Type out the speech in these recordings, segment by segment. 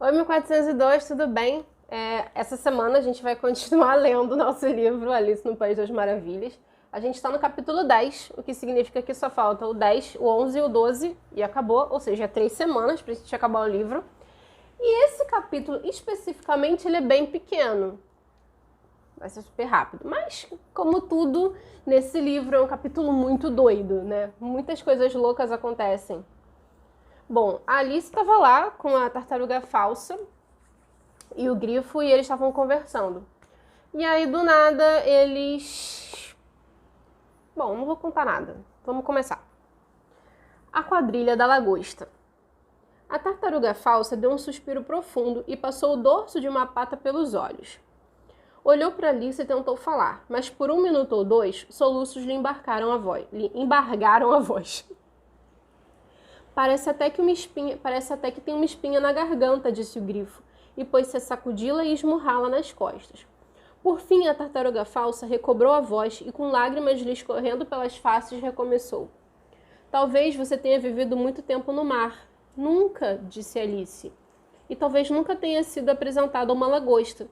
Oi, 1402, tudo bem? Essa semana a gente vai continuar lendo o nosso livro Alice no País das Maravilhas. A gente está no capítulo 10, o que significa que só falta o 10, o 11 e o 12 e acabou, ou seja, 3 semanas para a gente acabar o livro. E esse capítulo especificamente ele é bem pequeno, vai ser super rápido, mas como tudo nesse livro é um capítulo muito doido, né? Muitas coisas loucas acontecem. Bom, a Alice estava lá com a tartaruga falsa e o grifo e eles estavam conversando. E aí, do nada, eles... Bom, não vou contar nada. Vamos começar. A quadrilha da lagosta. A tartaruga falsa deu um suspiro profundo e passou o dorso de uma pata pelos olhos. Olhou para Alice e tentou falar, mas por 1 minuto ou 2, soluços lhe embargaram a voz. Parece até que tem uma espinha na garganta, disse o grifo, e pôs-se a sacudi-la e esmurrá-la nas costas. Por fim, a tartaruga falsa recobrou a voz e, com lágrimas lhe escorrendo pelas faces, recomeçou. Talvez você tenha vivido muito tempo no mar. Nunca, disse Alice. E talvez nunca tenha sido apresentada a uma lagosta.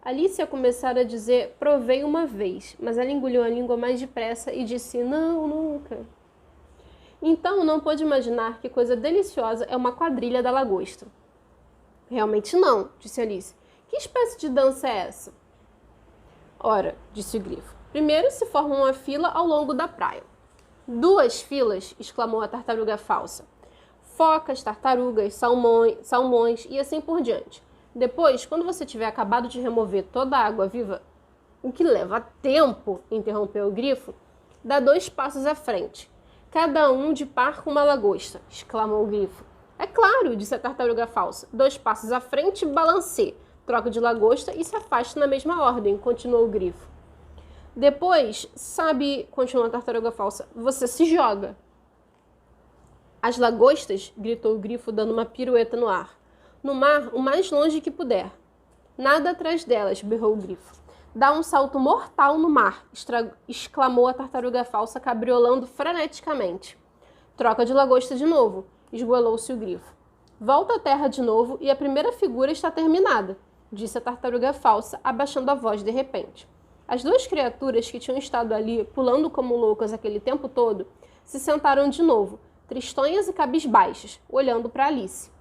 Alice ia começar a dizer, provei uma vez, mas ela engoliu a língua mais depressa e disse, não, nunca. Então, não pôde imaginar que coisa deliciosa é uma quadrilha da lagosta. Realmente não, disse Alice. Que espécie de dança é essa? Ora, disse o grifo. Primeiro se forma uma fila ao longo da praia. 2 filas, exclamou a tartaruga falsa. Focas, tartarugas, salmões e assim por diante. Depois, quando você tiver acabado de remover toda a água viva, o que leva tempo, interrompeu o grifo, dá 2 passos à frente. Cada um de par com uma lagosta, exclamou o grifo. É claro, disse a tartaruga falsa. 2 passos à frente, balancê. Troca de lagosta e se afasta na mesma ordem, continuou o grifo. Depois, sabe, continuou a tartaruga falsa, você se joga. As lagostas, gritou o grifo dando uma pirueta no ar. No mar, o mais longe que puder. Nada atrás delas, berrou o grifo. Dá um salto mortal no mar, exclamou a tartaruga falsa, cabriolando freneticamente. Troca de lagosta de novo, esgoelou-se o grifo. Volta à terra de novo e a primeira figura está terminada, disse a tartaruga falsa, abaixando a voz de repente. As 2 criaturas que tinham estado ali, pulando como loucas aquele tempo todo, se sentaram de novo, tristonhas e cabisbaixas, olhando para Alice.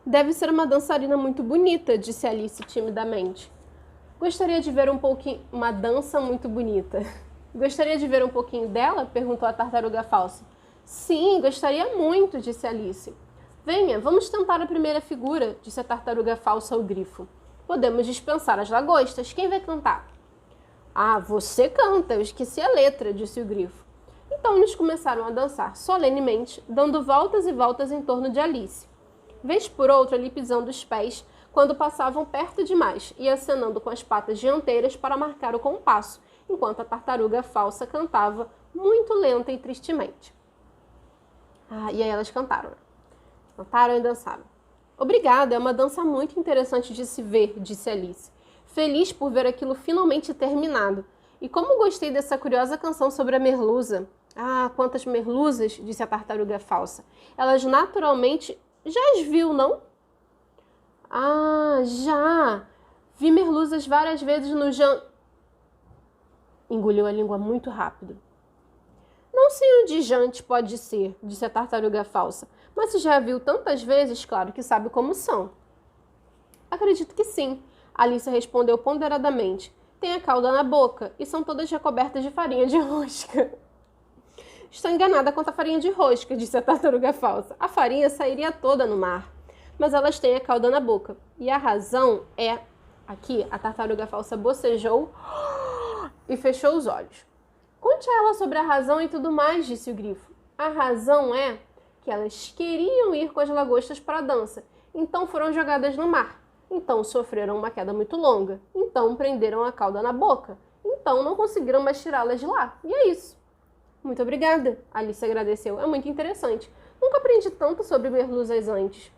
Deve ser uma dançarina muito bonita, disse Alice timidamente. Gostaria de ver uma dança muito bonita. Gostaria de ver um pouquinho dela? Perguntou a tartaruga falsa. Sim, gostaria muito, disse Alice. Venha, vamos tentar a primeira figura, disse a tartaruga falsa ao grifo. Podemos dispensar as lagostas. Quem vai cantar? Ah, você canta, eu esqueci a letra, disse o grifo. Então eles começaram a dançar solenemente, dando voltas e voltas em torno de Alice. Vez por outra lhe pisando os pés, quando passavam perto demais e acenando com as patas dianteiras para marcar o compasso, enquanto a tartaruga falsa cantava muito lenta e tristemente. E aí elas cantaram. Cantaram e dançaram. Obrigada, é uma dança muito interessante de se ver, disse Alice, feliz por ver aquilo finalmente terminado. E como gostei dessa curiosa canção sobre a merluza. Ah, quantas merluzas, disse a tartaruga falsa. Elas naturalmente... Já as viu, não? Ah, já! Vi merluzas várias vezes no Engoliu a língua muito rápido. Não sei onde jante pode ser, disse a tartaruga falsa. Mas se já viu tantas vezes, claro que sabe como são. Acredito que sim, Alice respondeu ponderadamente. Tem a cauda na boca e são todas recobertas de farinha de rosca. Estou enganada quanto à farinha de rosca, disse a tartaruga falsa. A farinha sairia toda no mar. Mas elas têm a cauda na boca. E a razão é... Aqui, a tartaruga falsa bocejou e fechou os olhos. Conte a ela sobre a razão e tudo mais, disse o grifo. A razão é que elas queriam ir com as lagostas para a dança. Então foram jogadas no mar. Então sofreram uma queda muito longa. Então prenderam a cauda na boca. Então não conseguiram mais tirá-las de lá. E é isso. Muito obrigada, Alice agradeceu. É muito interessante. Nunca aprendi tanto sobre merluzas antes.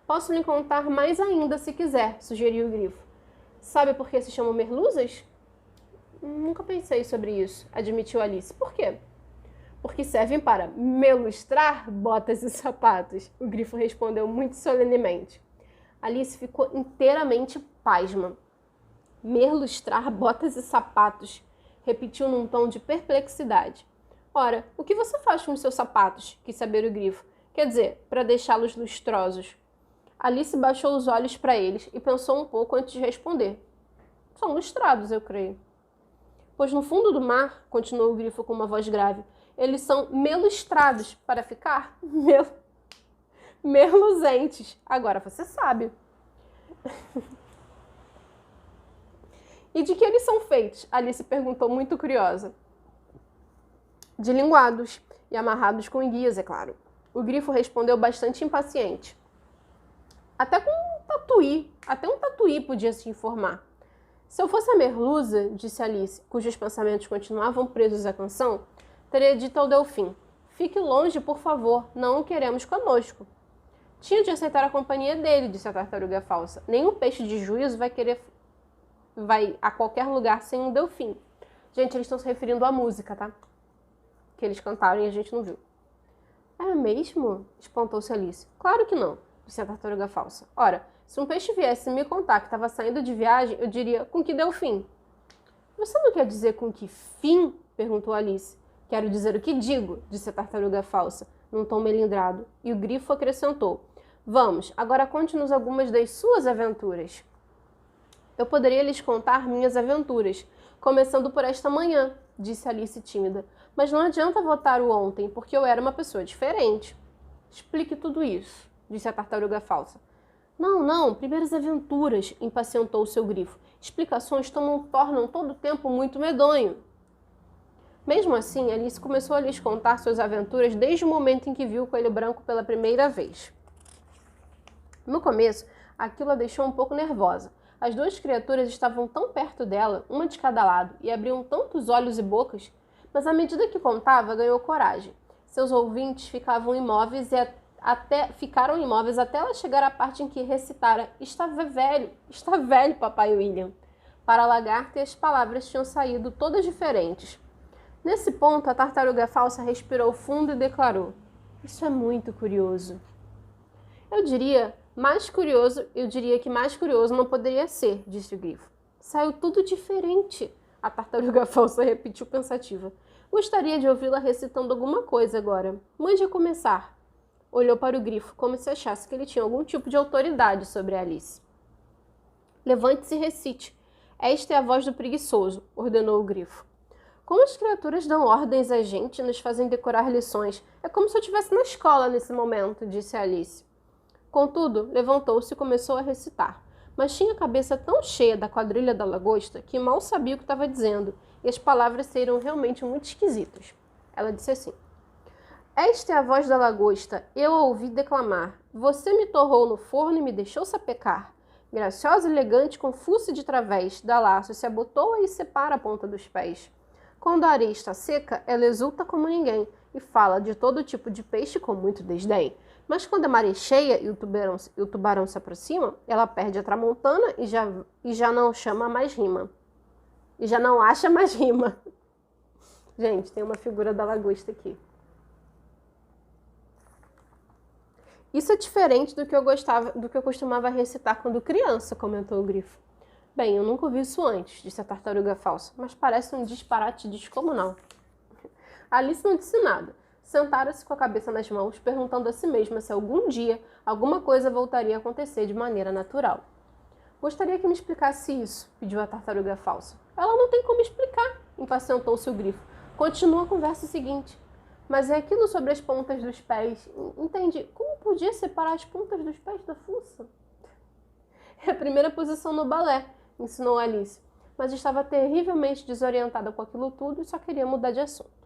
Posso lhe contar mais ainda se quiser, sugeriu o grifo. Sabe por que se chamam merluzas? Nunca pensei sobre isso, admitiu Alice. Por quê? Porque servem para melustrar botas e sapatos, o grifo respondeu muito solenemente. Alice ficou inteiramente pasma. Merlustrar botas e sapatos, repetiu num tom de perplexidade. Ora, o que você faz com os seus sapatos? Quis saber o grifo. Quer dizer, para deixá-los lustrosos. Alice baixou os olhos para eles e pensou um pouco antes de responder. São lustrados, eu creio. Pois no fundo do mar, continuou o grifo com uma voz grave, eles são melustrados para ficar merluzentes. Agora você sabe. E de que eles são feitos? Alice perguntou muito curiosa. De linguados e amarrados com guias, é claro. O grifo respondeu bastante impaciente. Até um tatuí podia se informar. Se eu fosse a merluza, disse Alice, cujos pensamentos continuavam presos à canção, teria dito ao Delfim, fique longe, por favor, não o queremos conosco. Tinha de aceitar a companhia dele, disse a tartaruga falsa. Nenhum peixe de juízo vai a qualquer lugar sem um Delfim. Gente, eles estão se referindo à música, tá? Que eles cantaram e a gente não viu. É mesmo? Espantou-se Alice. Claro que não, disse a tartaruga falsa. Ora, se um peixe viesse me contar que estava saindo de viagem, eu diria, com que Delfim? Você não quer dizer com que fim? Perguntou Alice. Quero dizer o que digo, disse a tartaruga falsa, num tom melindrado. E o grifo acrescentou. Vamos, agora conte-nos algumas das suas aventuras. Eu poderia lhes contar minhas aventuras, começando por esta manhã, disse Alice tímida. Mas não adianta votar o ontem, porque eu era uma pessoa diferente. Explique tudo isso, disse a tartaruga falsa. Não, primeiras aventuras, impacientou o seu grifo. Explicações tornam todo o tempo muito medonho. Mesmo assim, Alice começou a lhes contar suas aventuras desde o momento em que viu o coelho branco pela primeira vez. No começo, aquilo a deixou um pouco nervosa. As duas criaturas estavam tão perto dela, uma de cada lado, e abriam tantos olhos e bocas, mas à medida que contava, ganhou coragem. Seus ouvintes ficaram imóveis até ela chegar à parte em que recitara está velho, papai William. Para a lagarta, as palavras tinham saído todas diferentes. Nesse ponto, a tartaruga falsa respirou fundo e declarou, isso é muito curioso. Eu diria que mais curioso não poderia ser, disse o grifo. Saiu tudo diferente, a tartaruga falsa repetiu pensativa. Gostaria de ouvi-la recitando alguma coisa agora. Mande a começar. Olhou para o grifo, como se achasse que ele tinha algum tipo de autoridade sobre Alice. Levante-se e recite. Esta é a voz do preguiçoso, ordenou o grifo. Como as criaturas dão ordens a gente e nos fazem decorar lições. É como se eu estivesse na escola nesse momento, disse Alice. Contudo, levantou-se e começou a recitar. Mas tinha a cabeça tão cheia da quadrilha da lagosta que mal sabia o que estava dizendo, e as palavras saíram realmente muito esquisitas. Ela disse assim. Esta é a voz da lagosta, eu a ouvi declamar. Você me torrou no forno e me deixou sapecar. Graciosa e elegante, com fuce de través, dá laço, se abotoa e separa a ponta dos pés. Quando a areia está seca, ela exulta como ninguém e fala de todo tipo de peixe com muito desdém. Mas quando a maré é cheia e o tubarão se aproxima, ela perde a tramontana e já não chama mais rima. E já não acha mais rima. Gente, tem uma figura da lagosta aqui. Isso é diferente do que eu costumava recitar quando criança, comentou o grifo. Bem, eu nunca ouvi isso antes, disse a tartaruga falsa, mas parece um disparate descomunal. Alice não disse nada. Sentara-se com a cabeça nas mãos, perguntando a si mesma se algum dia alguma coisa voltaria a acontecer de maneira natural. Gostaria que me explicasse isso, pediu a tartaruga falsa. Ela não tem como explicar, impacientou-se o grifo. Continua a conversa seguinte. Mas é aquilo sobre as pontas dos pés. Entende? Como podia separar as pontas dos pés da fuça? É a primeira posição no balé, ensinou Alice, mas estava terrivelmente desorientada com aquilo tudo e só queria mudar de assunto.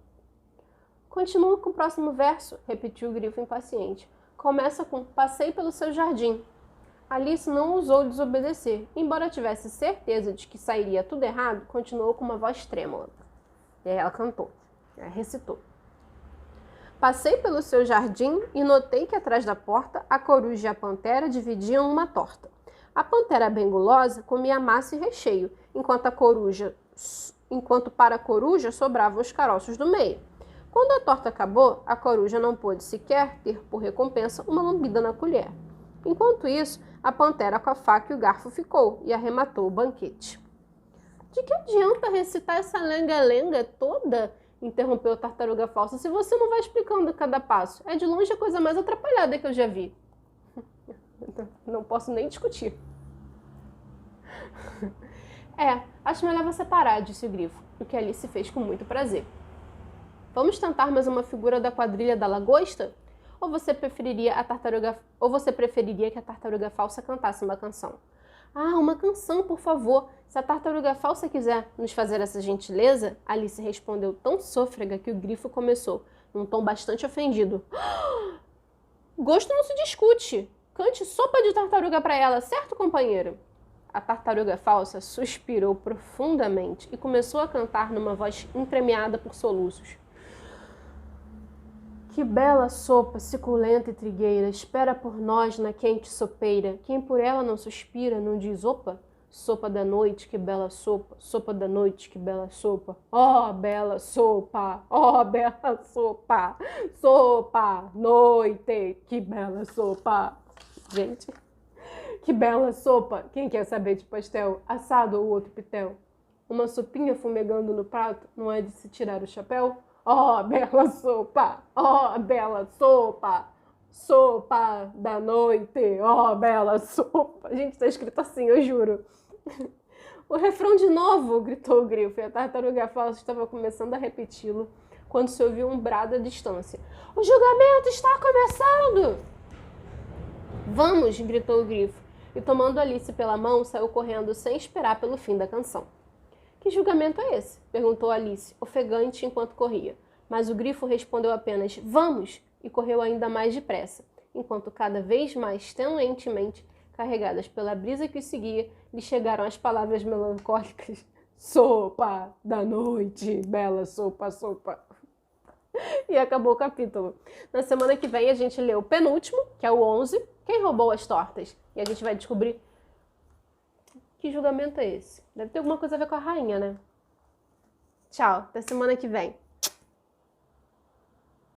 Continua com o próximo verso, repetiu o grifo impaciente. Começa com passei pelo seu jardim. Alice não ousou desobedecer. Embora tivesse certeza de que sairia tudo errado, continuou com uma voz trêmula. E aí ela cantou, recitou. Passei pelo seu jardim e notei que atrás da porta a coruja e a pantera dividiam uma torta. A pantera, bem gulosa, comia massa e recheio, enquanto para a coruja sobravam os caroços do meio. Quando a torta acabou, a coruja não pôde sequer ter por recompensa uma lambida na colher. Enquanto isso, a pantera com a faca e o garfo ficou e arrematou o banquete. De que adianta recitar essa lenga-lenga toda? Interrompeu a tartaruga falsa, se você não vai explicando cada passo. É de longe a coisa mais atrapalhada que eu já vi. Não posso nem discutir. Acho melhor você parar, disse o grifo, o que Alice fez com muito prazer. Vamos tentar mais uma figura da quadrilha da lagosta? Ou você preferiria que a tartaruga falsa cantasse uma canção? Ah, uma canção, por favor. Se a tartaruga falsa quiser nos fazer essa gentileza, Alice respondeu tão sôfrega que o grifo começou, num tom bastante ofendido. Gosto não se discute. Cante sopa de tartaruga para ela, certo, companheiro? A tartaruga falsa suspirou profundamente e começou a cantar numa voz entremeada por soluços. Que bela sopa, suculenta e trigueira, espera por nós na quente sopeira. Quem por ela não suspira, não diz opa? Sopa da noite, que bela sopa, sopa da noite, que bela sopa. Oh, bela sopa, oh, bela sopa, sopa, noite, que bela sopa. Gente, que bela sopa. Quem quer saber de pastel, assado ou outro pitel? Uma sopinha fumegando no prato, não é de se tirar o chapéu? Oh, bela sopa, oh, bela sopa, sopa da noite, oh, bela sopa. Gente, tá escrito assim, eu juro. O refrão de novo, gritou o grifo, e a tartaruga falsa estava começando a repeti-lo, quando se ouviu um brado à distância. O julgamento está começando! Vamos, gritou o grifo, e tomando Alice pela mão, saiu correndo sem esperar pelo fim da canção. Que julgamento é esse? Perguntou Alice, ofegante enquanto corria. Mas o grifo respondeu apenas, vamos! E correu ainda mais depressa, enquanto cada vez mais tenuentemente, carregadas pela brisa que o seguia, lhe chegaram as palavras melancólicas. Sopa da noite, bela sopa, sopa. E acabou o capítulo. Na semana que vem a gente lê o penúltimo, que é o 11, Quem Roubou as Tortas? E a gente vai descobrir que julgamento é esse. Deve ter alguma coisa a ver com a rainha, né? Tchau, até semana que vem.